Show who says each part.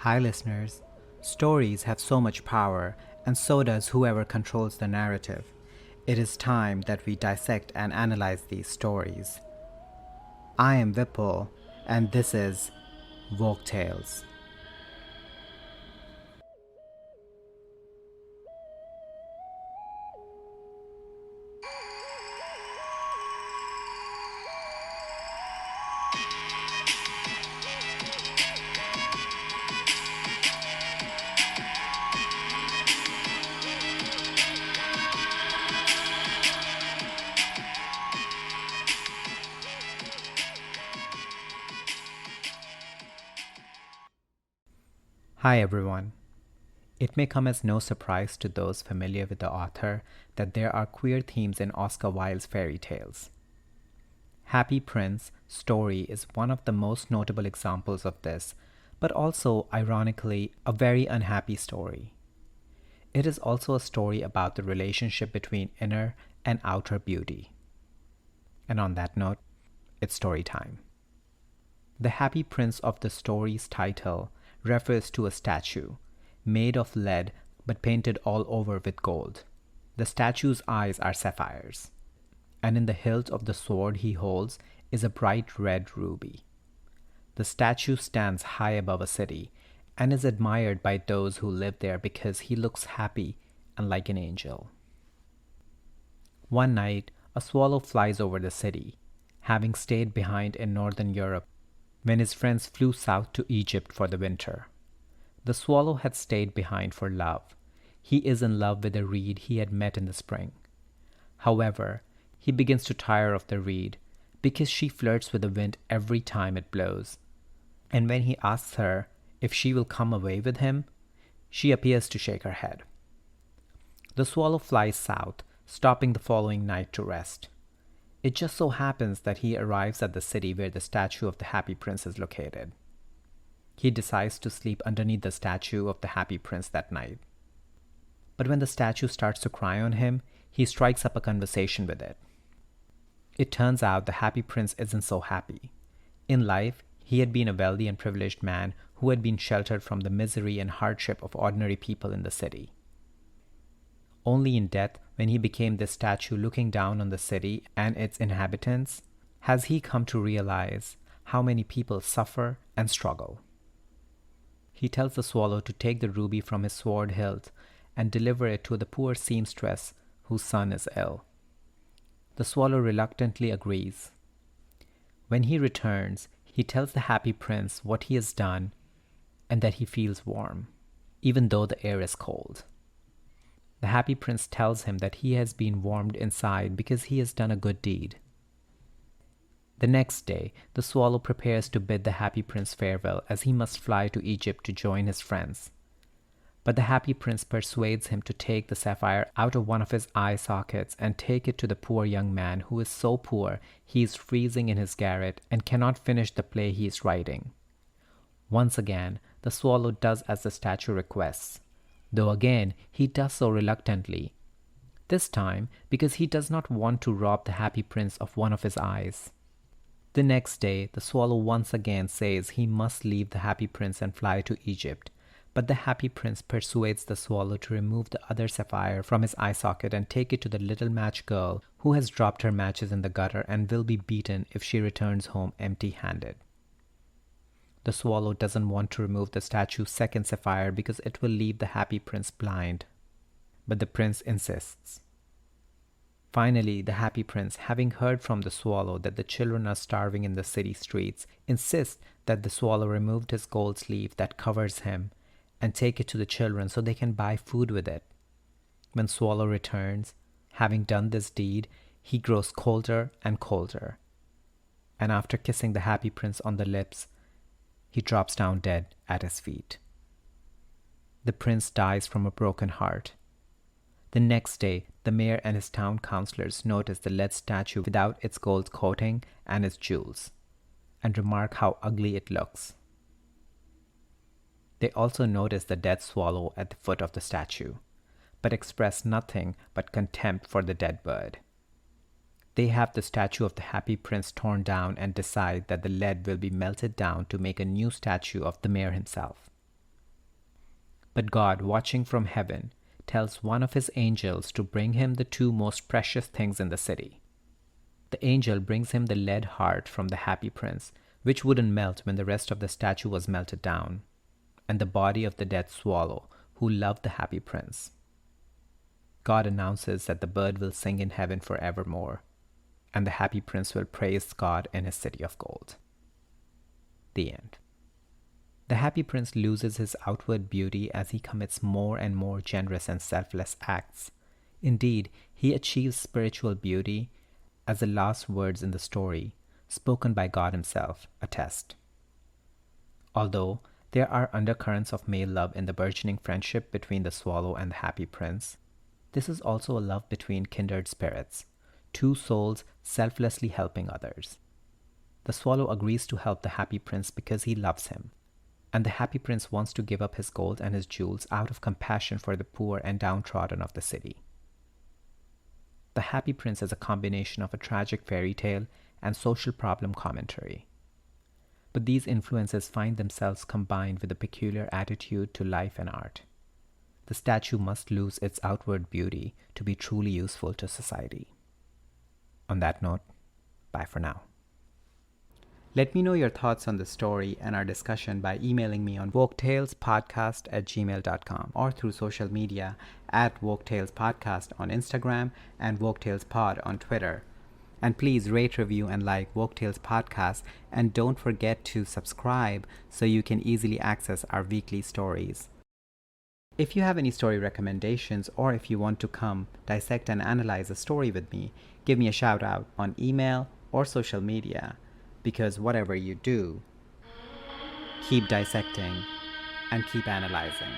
Speaker 1: Hi, listeners. Stories have so much power, and so does whoever controls the narrative. It is time that we dissect and analyze these stories. I am Vipul, and this is Vogue Tales. Hi, everyone. It may come as no surprise to those familiar with the author that there are queer themes in Oscar Wilde's fairy tales. Happy Prince story is one of the most notable examples of this, but also, ironically, a very unhappy story. It is also a story about the relationship between inner and outer beauty. And on that note, it's story time. The Happy Prince of the story's title refers to a statue, made of lead but painted all over with gold. The statue's eyes are sapphires, and in the hilt of the sword he holds is a bright red ruby. The statue stands high above a city and is admired by those who live there because he looks happy and like an angel. One night, a swallow flies over the city, having stayed behind in northern Europe when his friends flew south to Egypt for the winter. The swallow had stayed behind for love. He is in love with a reed he had met in the spring. However, he begins to tire of the reed because she flirts with the wind every time it blows. And when he asks her if she will come away with him, she appears to shake her head. The swallow flies south, stopping the following night to rest. It just so happens that he arrives at the city where the statue of the Happy Prince is located. He decides to sleep underneath the statue of the Happy Prince that night. But when the statue starts to cry on him, he strikes up a conversation with it. It turns out the Happy Prince isn't so happy. In life, he had been a wealthy and privileged man who had been sheltered from the misery and hardship of ordinary people in the city. Only in death, when he became this statue looking down on the city and its inhabitants, has he come to realize how many people suffer and struggle. He tells the swallow to take the ruby from his sword hilt and deliver it to the poor seamstress whose son is ill. The swallow reluctantly agrees. When he returns, he tells the Happy Prince what he has done and that he feels warm, even though the air is cold. The Happy Prince tells him that he has been warmed inside because he has done a good deed. The next day, the swallow prepares to bid the Happy Prince farewell as he must fly to Egypt to join his friends. But the Happy Prince persuades him to take the sapphire out of one of his eye sockets and take it to the poor young man who is so poor he is freezing in his garret and cannot finish the play he is writing. Once again, the swallow does as the statue requests, though again he does so reluctantly, this time because he does not want to rob the Happy Prince of one of his eyes. The next day, the swallow once again says he must leave the Happy Prince and fly to Egypt, but the Happy Prince persuades the swallow to remove the other sapphire from his eye socket and take it to the little match girl who has dropped her matches in the gutter and will be beaten if she returns home empty-handed. The swallow doesn't want to remove the statue's second sapphire because it will leave the Happy Prince blind. But the prince insists. Finally, the Happy Prince, having heard from the swallow that the children are starving in the city streets, insists that the swallow remove his gold sleeve that covers him and take it to the children so they can buy food with it. When Swallow returns, having done this deed, he grows colder and colder. And after kissing the Happy Prince on the lips, he drops down dead at his feet. The prince dies from a broken heart. The next day, the mayor and his town councillors notice the lead statue without its gold coating and its jewels, and remark how ugly it looks. They also notice the dead swallow at the foot of the statue, but express nothing but contempt for the dead bird. They have the statue of the Happy Prince torn down and decide that the lead will be melted down to make a new statue of the mayor himself. But God, watching from heaven, tells one of his angels to bring him the two most precious things in the city. The angel brings him the lead heart from the happy prince, which wouldn't melt when the rest of the statue was melted down, and the body of the dead swallow who loved the happy prince. God announces that the bird will sing in heaven forevermore, and the happy prince will praise God in his city of gold. The end. The happy prince loses his outward beauty as he commits more and more generous and selfless acts. Indeed, he achieves spiritual beauty, as the last words in the story, spoken by God himself, attest. Although there are undercurrents of male love in the burgeoning friendship between the swallow and the happy prince, this is also a love between kindred spirits, two souls selflessly helping others. The swallow agrees to help the happy prince because he loves him, and the happy prince wants to give up his gold and his jewels out of compassion for the poor and downtrodden of the city. The Happy Prince is a combination of a tragic fairy tale and social problem commentary. But these influences find themselves combined with a peculiar attitude to life and art. The statue must lose its outward beauty to be truly useful to society. On that note, bye for now. Let me know your thoughts on the story and our discussion by emailing me on woketalespodcast@gmail.com or through social media at woketalespodcast on Instagram and woketalespod on Twitter. And please rate, review, and like Woke Tales Podcast, and don't forget to subscribe so you can easily access our weekly stories. If you have any story recommendations, or if you want to come dissect and analyze a story with me, give me a shout out on email or social media. Because whatever you do, keep dissecting and keep analyzing.